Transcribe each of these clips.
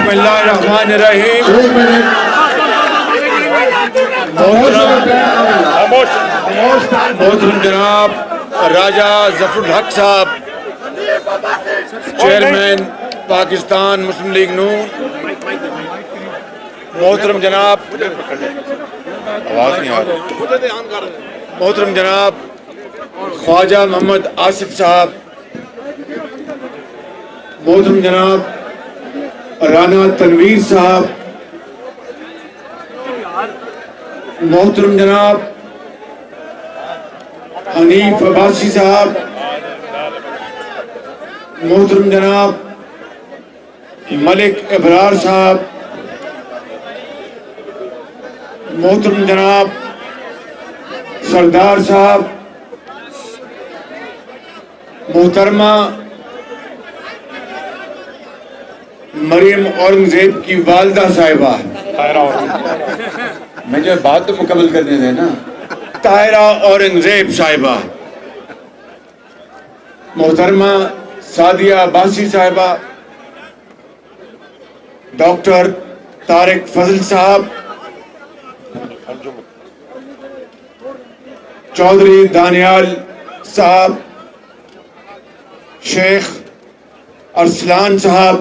बिस्मिल्लाहिर्रहमानिर्रहीम। मोहतरम जनाब राजा जफरुल हक साहब, चेयरमैन पाकिस्तान मुस्लिम लीग नून। मोहतरम जनाब, आवाज़ नहीं आ रही। मोहतरम जनाब ख्वाजा मोहम्मद आसिफ साहब, मोहतरम जनाब राना तनवीर साहब, मोहतरम जनाब हनीफ अब्बासी साहब, मोहतरम जनाब मलिक इब्रार साहब, मोहतरम जनाब सरदार साहब, मोहतरमा मरियम औरंगजेब की वालदा साहिबा, मैं जो बात तो मुकम्मल करने दें ना, ताहिरा औरंगजेब साहिबा, मोहतरमा सादिया अब्बासी साहिबा, डॉक्टर तारिक फजल साहब, चौधरी दानियाल साहब, शेख अरसलान साहब,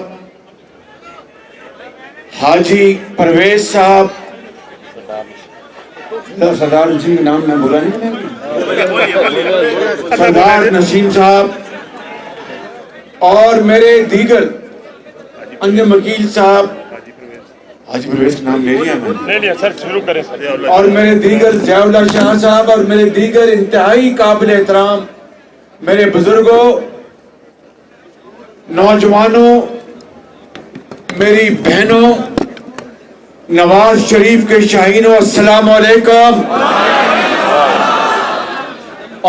हाजी परवेज साहब, सरदार नसीम का नाम मैं बोला नहीं, सरदार नसीम साहब और मेरे दीगर अन्य वकील साहब, हाजी परवेज का नाम ले लिया मैंने, सर शुरू करें सर। और मेरे दीगर ज़ियाउल्लाह शाह साहब और मेरे दीगर इंतहाई काबिल एहतराम मेरे बुजुर्गों, नौजवानों, मेरी बहनों, नवाज शरीफ के शाहीनों, अस्सलाम वालेकुम।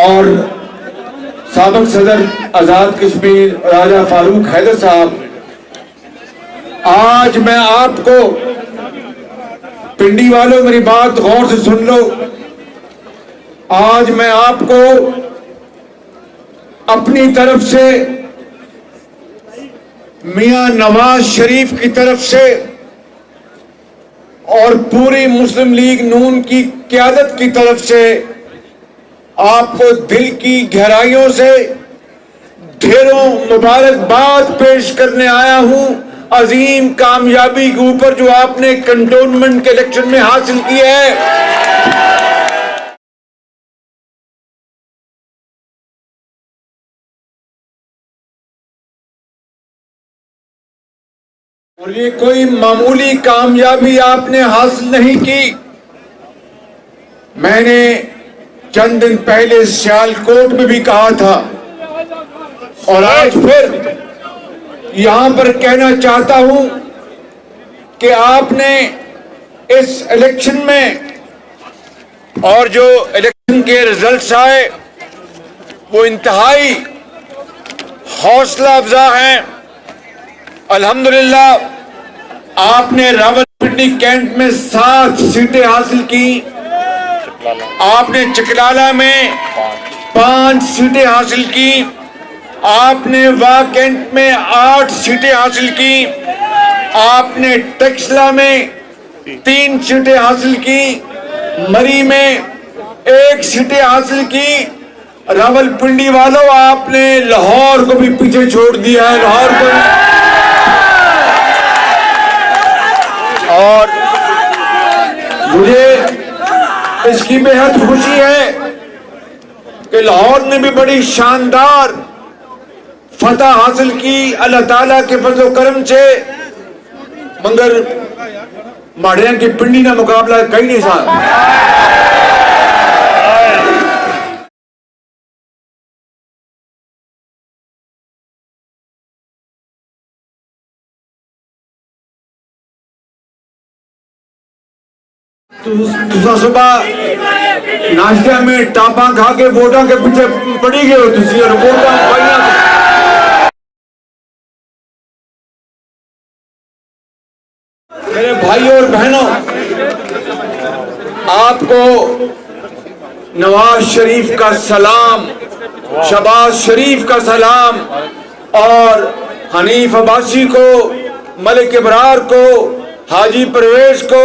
और साबिक सदर आजाद कश्मीर राजा फारूक हैदर साहब, आज मैं आपको, पिंडी वालों मेरी बात गौर से सुन लो, आज मैं आपको अपनी तरफ से, मियां नवाज शरीफ की तरफ से और पूरी मुस्लिम लीग नून की क़यादत की तरफ से आपको दिल की गहराइयों से ढेरों मुबारकबाद पेश करने आया हूं अजीम कामयाबी के ऊपर जो आपने कंटोनमेंट के इलेक्शन में हासिल की है। और ये कोई मामूली कामयाबी आपने हासिल नहीं की। मैंने चंद दिन पहले सियालकोट में भी कहा था और आज फिर यहां पर कहना चाहता हूं कि आपने इस इलेक्शन में और जो इलेक्शन के रिजल्ट्स आए वो इंतहाई हौसला अफजा हैं। अल्हम्दुलिल्लाह आपने रावलपिंडी कैंट में 7 सीटें हासिल की, आपने चिकलाला में 5 सीटें हासिल की, आपने वाह कैंट में 8 सीटें हासिल की, आपने टेक्सला में 3 सीटें हासिल की, मरी में 1 सीटें हासिल की। रावलपिंडी वालों, आपने लाहौर को भी पीछे छोड़ दिया है, लाहौर को। और मुझे इसकी बेहद खुशी है कि लाहौर ने भी बड़ी शानदार फतह हासिल की अल्लाह ताला के फजल करम से, मगर माड़िया की पिंडी का मुकाबला कई नहीं साथ। सुबह नाश्ते में टापा खा के वोटा के पीछे पड़ी गए हो तुसी और वोटा पाइया। मेरे भाइयों और बहनों, आपको नवाज शरीफ का सलाम, शहबाज शरीफ का सलाम और हनीफ अब्बासी को मलिक इब्रार को, हाजी परवेज को,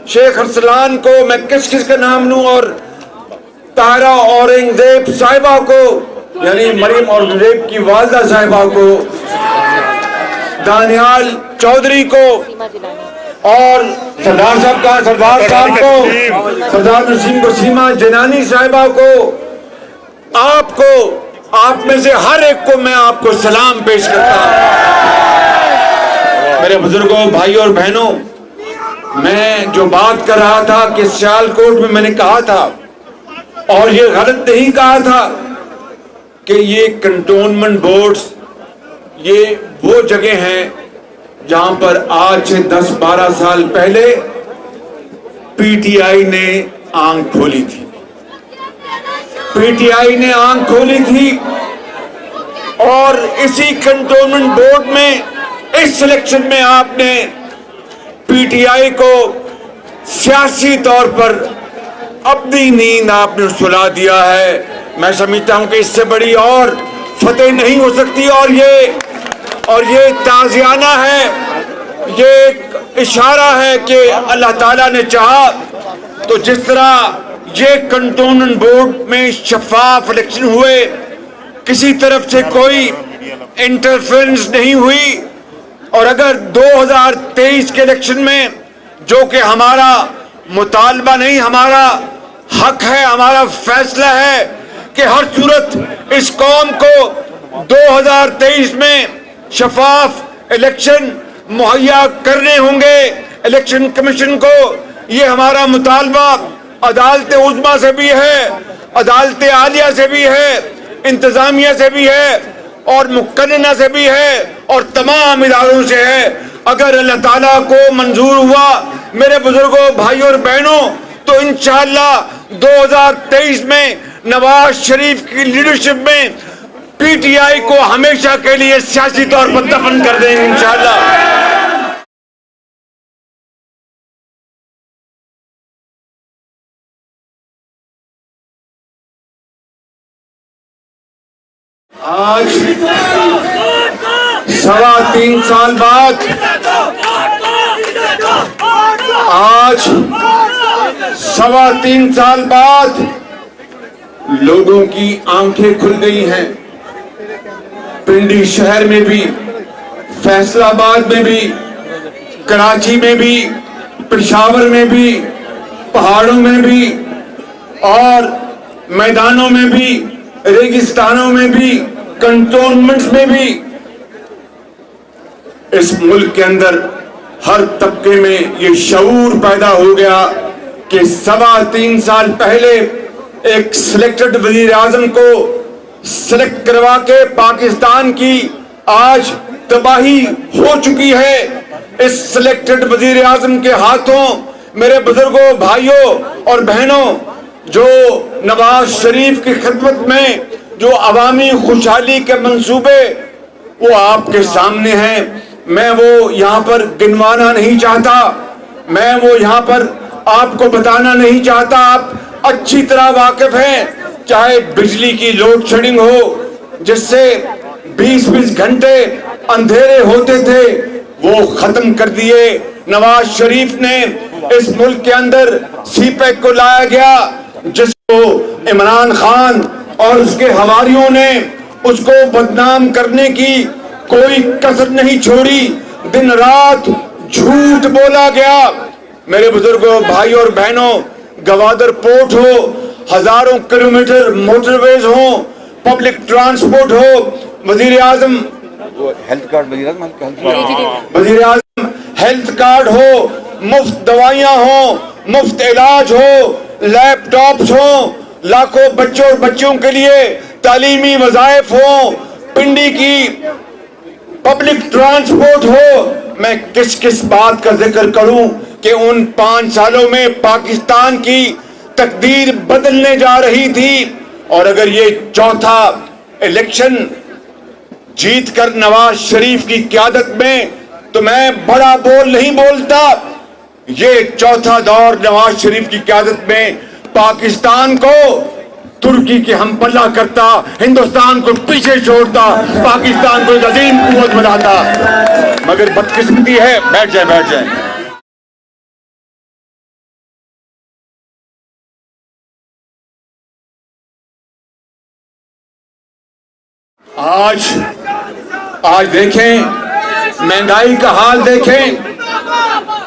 शेख अरसलान को, मैं किस किस का नाम लूं, और तारा औरंगजेब साहिबा को, यानी मरियम औरंगजेब की वालदा साहिबा को, दानियाल चौधरी को, और सरदार साहब को, सरदार नसीम को, सीमा जनानी साहिबा को, आपको, आप में से हर एक को मैं आपको सलाम पेश करता हूं। मेरे बुजुर्गों, भाइयों और बहनों, मैं जो बात कर रहा था कि सियालकोट में मैंने कहा था, और ये गलत नहीं कहा था, कि ये कंटोनमेंट बोर्ड्स ये वो जगह हैं जहां पर आज से 10-12 साल पहले पीटीआई ने आंख खोली थी। पीटीआई ने आंख खोली थी, और इसी कंटोनमेंट बोर्ड में, इस सिलेक्शन में आपने पीटीआई को सियासी तौर पर अपनी नींद आपने सुला दिया है। मैं समझता हूं कि इससे बड़ी और फतेह नहीं हो सकती, और ये ताज़ियाना है, ये एक इशारा है कि अल्लाह ताला ने चाहा तो जिस तरह ये कंटोनमेंट बोर्ड में शफाफ इलेक्शन हुए, किसी तरफ से कोई इंटरफेरेंस नहीं हुई, और अगर 2023 के इलेक्शन में, जो कि हमारा मुतालबा नहीं, हमारा हक है, हमारा फैसला है कि हर सूरत इस कौम को 2023 में शफाफ इलेक्शन मुहैया करने होंगे, इलेक्शन कमीशन को, ये हमारा मुतालबा अदालत उज़्मा से भी है, अदालत आलिया से भी है, इंतजामिया से भी है, और मुकन्नना से भी है, और तमाम इदारों से है। अगर अल्लाह ताला को मंजूर हुआ, मेरे बुजुर्गों, भाइयों और बहनों, तो इंशाअल्लाह 2023 में नवाज शरीफ की लीडरशिप में पीटीआई को हमेशा के लिए सियासी तौर पर दफन कर देंगे इंशाअल्लाह। आज 3.25 साल बाद, आज 3.25 साल बाद लोगों की आंखें खुल गई हैं। पिंडी शहर में भी, फैसलाबाद में भी, कराची में भी, पेशावर में भी, पहाड़ों में भी, और मैदानों में भी, रेगिस्तानों में भी, कंटोनमेंट्स में भी, इस मुल्क के अंदर हर तबके में ये शऊर पैदा हो गया कि 3.25 साल पहले एक सिलेक्टेड वजीर आजम को सिलेक्ट करवा के पाकिस्तान की आज तबाही हो चुकी है। इस सिलेक्टेड वजीर आजम के हाथों, मेरे बुजुर्गों, भाइयों और बहनों, जो नवाज शरीफ की खिदमत में जो अवामी खुशहाली के मंसूबे वो आपके सामने हैं। मैं वो यहाँ पर गिनवाना नहीं चाहता, मैं वो यहाँ पर आपको बताना नहीं चाहता। आप अच्छी तरह वाकिफ हैं, चाहे बिजली की लोड शेडिंग हो, जिससे 20-20 घंटे अंधेरे होते थे, वो खत्म कर दिए। नवाज शरीफ ने इस मुल्क के अंदर सीपैक को लाया गया, जिसको इमरान खान और उसके हवारियों ने उसको बदनाम करने की कोई कसर नहीं छोड़ी। दिन रात झूठ बोला गया। मेरे बुजुर्गों, भाइयों और बहनों, गवादर पोर्ट हो, हजारों किलोमीटर मोटरवेज हो, पब्लिक ट्रांसपोर्ट हो, वजीर आजम हेल्थ कार्ड, वजीर आजम हेल्थ कार्ड हो, मुफ्त दवाइयां हो, मुफ्त इलाज हो, लैपटॉप्स हो, लाखों बच्चों और बच्चियों के लिए तालीमी वज़ाइफ हो, पिंडी की पब्लिक ट्रांसपोर्ट हो। मैं किस किस बात का जिक्र करूं कि उन 5 सालों में पाकिस्तान की तकदीर बदलने जा रही थी। और अगर ये चौथा इलेक्शन जीत कर नवाज शरीफ की क़यादत में, तो मैं बड़ा बोल नहीं बोलता, ये चौथा दौर नवाज शरीफ की क़यादत में पाकिस्तान को ترکی کے ہم پلہ کرتا، ہندوستان کو پیچھے چھوڑتا، پاکستان کو ایک عظیم قوت بناتا، مگر بدقسمتی ہے۔ بیٹھ جائیں۔ آج دیکھیں مہنگائی کا حال دیکھیں،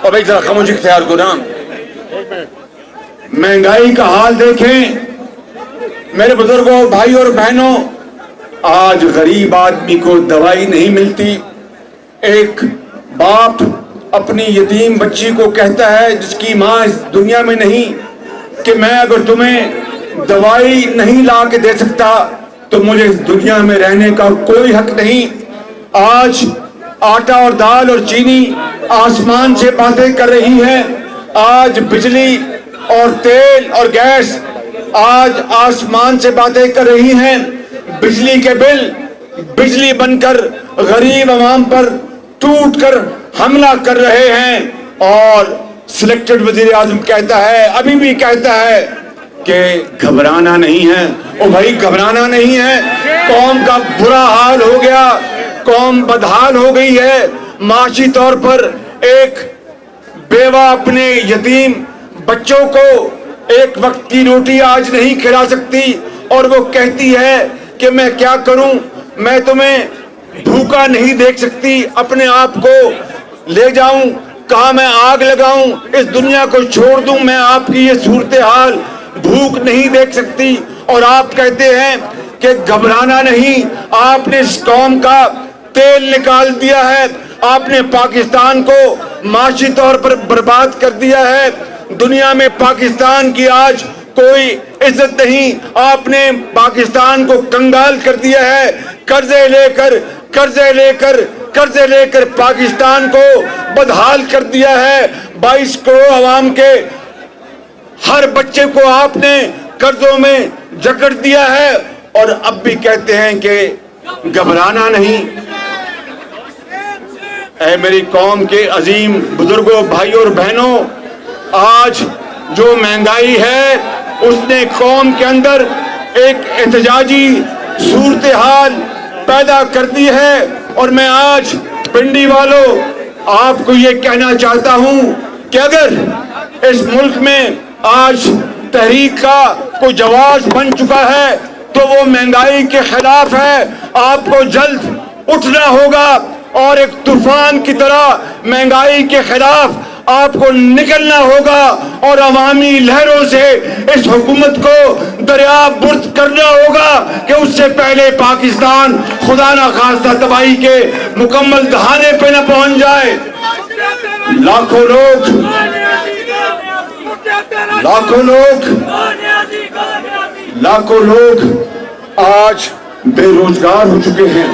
اور ایک ذرا خاموشی اختیار کو نا، مہنگائی کا حال دیکھیں میرے بزرگوں، بھائی اور بہنوں۔ آج غریب آدمی کو دوائی نہیں ملتی۔ ایک باپ اپنی یتیم بچی کو کہتا ہے جس کی ماں اس دنیا میں نہیں کہ میں اگر تمہیں دوائی نہیں لا کے دے سکتا تو مجھے اس دنیا میں رہنے کا کوئی حق نہیں۔ آج آٹا اور دال اور چینی آسمان سے باتیں کر رہی ہیں۔ آج بجلی اور تیل اور گیس آج آسمان سے باتیں کر رہی ہیں۔ بجلی کے بل بجلی بن کر غریب عوام پر ٹوٹ کر حملہ کر رہے ہیں، اور سلیکٹڈ وزیر اعظم کہتا ہے، ابھی بھی کہتا ہے کہ گھبرانا نہیں ہے۔ او بھائی گھبرانا نہیں ہے، قوم کا برا حال ہو گیا، قوم بدحال ہو گئی ہے معاشی طور پر۔ ایک بیوہ اپنے یتیم بچوں کو ایک وقت کی روٹی آج نہیں کھلا سکتی، اور وہ کہتی ہے کہ میں کیا کروں، میں تمہیں بھوکا نہیں دیکھ سکتی، اپنے آپ کو لے جاؤں، کہاں میں آگ لگاؤں، اس دنیا کو چھوڑ دوں، میں آپ کی یہ صورتحال بھوک نہیں دیکھ سکتی۔ اور آپ کہتے ہیں کہ گھبرانا نہیں۔ آپ نے اس قوم کا تیل نکال دیا ہے، آپ نے پاکستان کو معاشی طور پر برباد کر دیا ہے، دنیا میں پاکستان کی آج کوئی عزت نہیں، آپ نے پاکستان کو کنگال کر دیا ہے، قرضے لے کر پاکستان کو بدحال کر دیا ہے۔ 22 کروڑ عوام کے ہر بچے کو آپ نے قرضوں میں جکڑ دیا ہے، اور اب بھی کہتے ہیں کہ گھبرانا نہیں۔ اے میری قوم کے عظیم بزرگوں، بھائیوں اور بہنوں، آج جو مہنگائی ہے اس نے قوم کے اندر ایک احتجاجی صورتحال پیدا کر دی ہے، اور میں آج پنڈی والوں آپ کو یہ کہنا چاہتا ہوں کہ اگر اس ملک میں آج تحریک کا کوئی جواز بن چکا ہے تو وہ مہنگائی کے خلاف ہے۔ آپ کو جلد اٹھنا ہوگا اور ایک طوفان کی طرح مہنگائی کے خلاف آپ کو نکلنا ہوگا، اور عوامی لہروں سے اس حکومت کو دریا برد کرنا ہوگا کہ اس سے پہلے پاکستان خدا نہ خواستہ تباہی کے مکمل دہانے پہ نہ پہنچ جائے۔ لاکھوں لوگ آج بے روزگار ہو چکے ہیں۔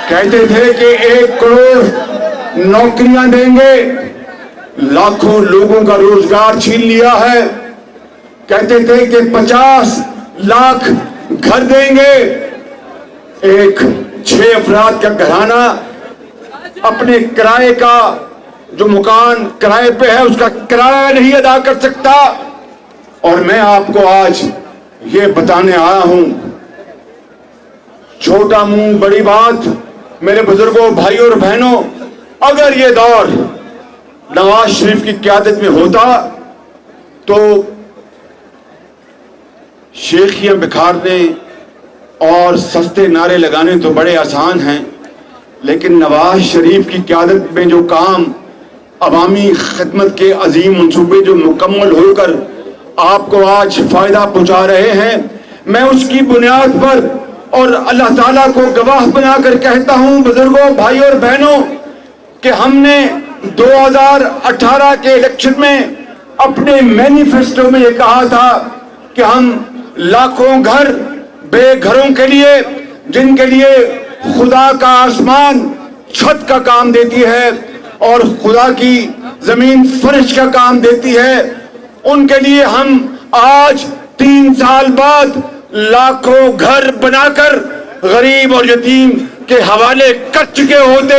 کہتے تھے کہ 1 کروڑ نوکریاں دیں گے، لاکھوں لوگوں کا روزگار چھین لیا ہے۔ کہتے تھے کہ 50 لاکھ گھر دیں گے، ایک 6 افراد کا گھرانہ اپنے کرائے کا جو مکان کرائے پہ ہے اس کا کرایہ نہیں ادا کر سکتا۔ اور میں آپ کو آج یہ بتانے آیا ہوں، چھوٹا منہ بڑی بات، میرے بزرگوں، بھائیوں اور بہنوں، اگر یہ دور نواز شریف کی قیادت میں ہوتا تو شیخیاں بکھارنے اور سستے نعرے لگانے تو بڑے آسان ہیں، لیکن نواز شریف کی قیادت میں جو کام، عوامی خدمت کے عظیم منصوبے جو مکمل ہو کر آپ کو آج فائدہ پہنچا رہے ہیں، میں اس کی بنیاد پر اور اللہ تعالیٰ کو گواہ بنا کر کہتا ہوں بزرگوں، بھائیوں اور بہنوں، کہ ہم نے 2018 کے الیکشن میں اپنے مینیفیسٹو میں یہ کہا تھا کہ ہم لاکھوں گھر بے گھروں کے لیے، جن کے لیے خدا کا آسمان چھت کا کام دیتی ہے اور خدا کی زمین فرش کا کام دیتی ہے، ان کے لیے ہم آج 3 سال بعد لاکھوں گھر بنا کر غریب اور یتیم کے حوالے کر چکے ہوتے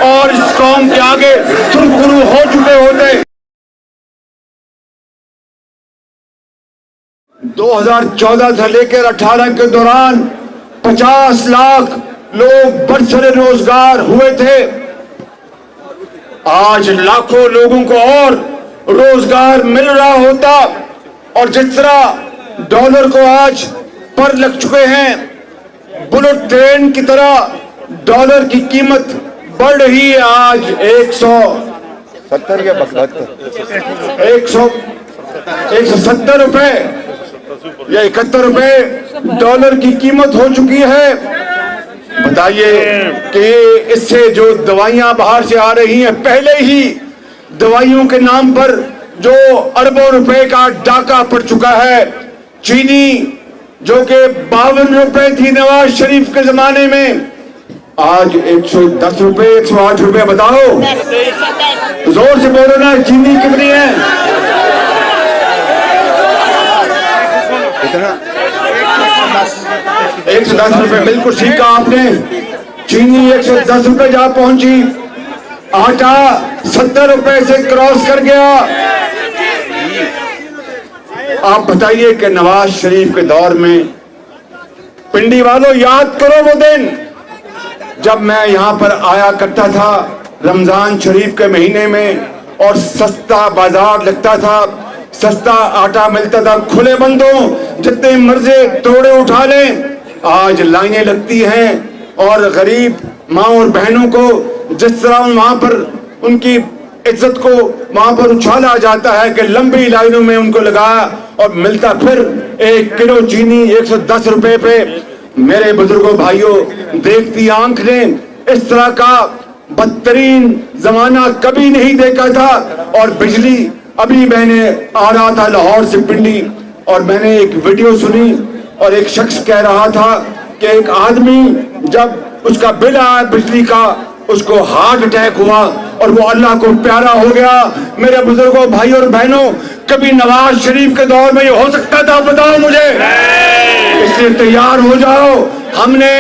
اور اس قوم کے آگے سرخرو ہو چکے ہوتے۔ 2014 سے لے کر 18 کے دوران 50 لاکھ لوگ برسر روزگار ہوئے تھے. آج لاکھوں لوگوں کو اور روزگار مل رہا ہوتا, اور جس طرح ڈالر کو آج پر لگ چکے ہیں, بلٹ ٹرین کی طرح ڈالر کی قیمت بڑھ رہی ہے. آج 170 روپے یا 71 روپے ڈالر کی قیمت ہو چکی ہے. بتائیے کہ اس سے جو دوائیاں باہر سے آ رہی ہیں, پہلے ہی دوائیوں کے نام پر جو اربوں روپے کا ڈاکہ پڑ چکا ہے. چینی جو کہ 52 روپے تھی نواز شریف کے زمانے میں, آج 110 روپے 108 روپے. بتاؤ, زور سے بولو نا, چینی کتنی ہے؟ کتنا؟ 110 روپے. بالکل ٹھیک کہا آپ نے, چینی 110 روپے جا پہنچی. آٹا 70 روپے سے کراس کر گیا. آپ بتائیے کہ نواز شریف کے دور میں, پنڈی والوں یاد کرو وہ دن جب میں یہاں پر آیا کرتا تھا رمضان شریف کے مہینے میں, اور سستا بازار لگتا تھا, سستا آٹا ملتا تھا, کھلے بندوں جتنے مرضی توڑے اٹھا لیں. آج لائنیں لگتی ہیں, اور غریب ماں اور بہنوں کو جس طرح وہاں پر ان کی عزت کو وہاں پر اچھالا جاتا ہے کہ لمبی لائنوں میں ان کو لگایا, اور ملتا پھر 1 کلو چینی 110 روپے پہ. میرے بزرگوں بھائیوں, دیکھتی آنکھ نے اس طرح کا بدترین زمانہ کبھی نہیں دیکھا تھا. اور بجلی, ابھی میں نے آ رہا تھا لاہور سے پنڈی, اور میں نے ایک ویڈیو سنی, اور ایک شخص کہہ رہا تھا کہ ایک آدمی جب اس کا بل آیا بجلی کا, اس کو ہارٹ اٹیک ہوا اور وہ اللہ کو پیارا ہو گیا. میرے بزرگوں بھائیوں اور بہنوں, کبھی نواز شریف کے دور میں یہ ہو سکتا تھا؟ بتاؤ مجھے. اس لیے تیار ہو جاؤ, ہم نے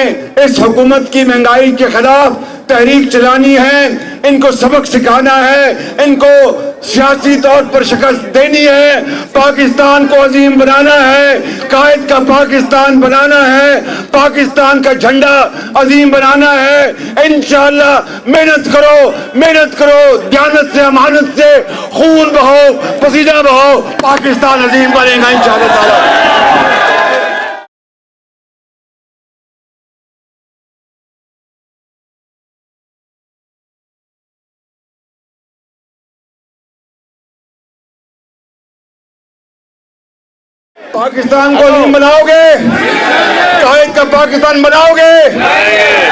اس حکومت کی مہنگائی کے خلاف تحریک چلانی ہے, ان کو سبق سکھانا ہے, ان کو سیاسی طور پر شکست دینی ہے, پاکستان کو عظیم بنانا ہے, قائد کا پاکستان بنانا ہے, پاکستان کا جھنڈا عظیم بنانا ہے. انشاءاللہ محنت کرو, محنت کرو, دیانت سے, امانت سے, خون بہو, پسینہ بہو, پاکستان عظیم بنے گا انشاءاللہ تعالی. پاکستان کو عظیم بناؤ گے, قائد کا پاکستان بناؤ گے,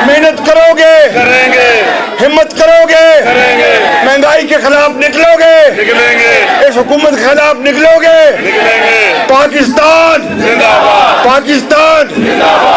محنت کرو گے, کریں گے, ہمت کرو گے, کریں گے, مہنگائی کے خلاف نکلو گے, نکلیں گے, اس حکومت کے خلاف نکلو گے, نکلیں گے. پاکستان زندہ باد, پاکستان زندہ باد.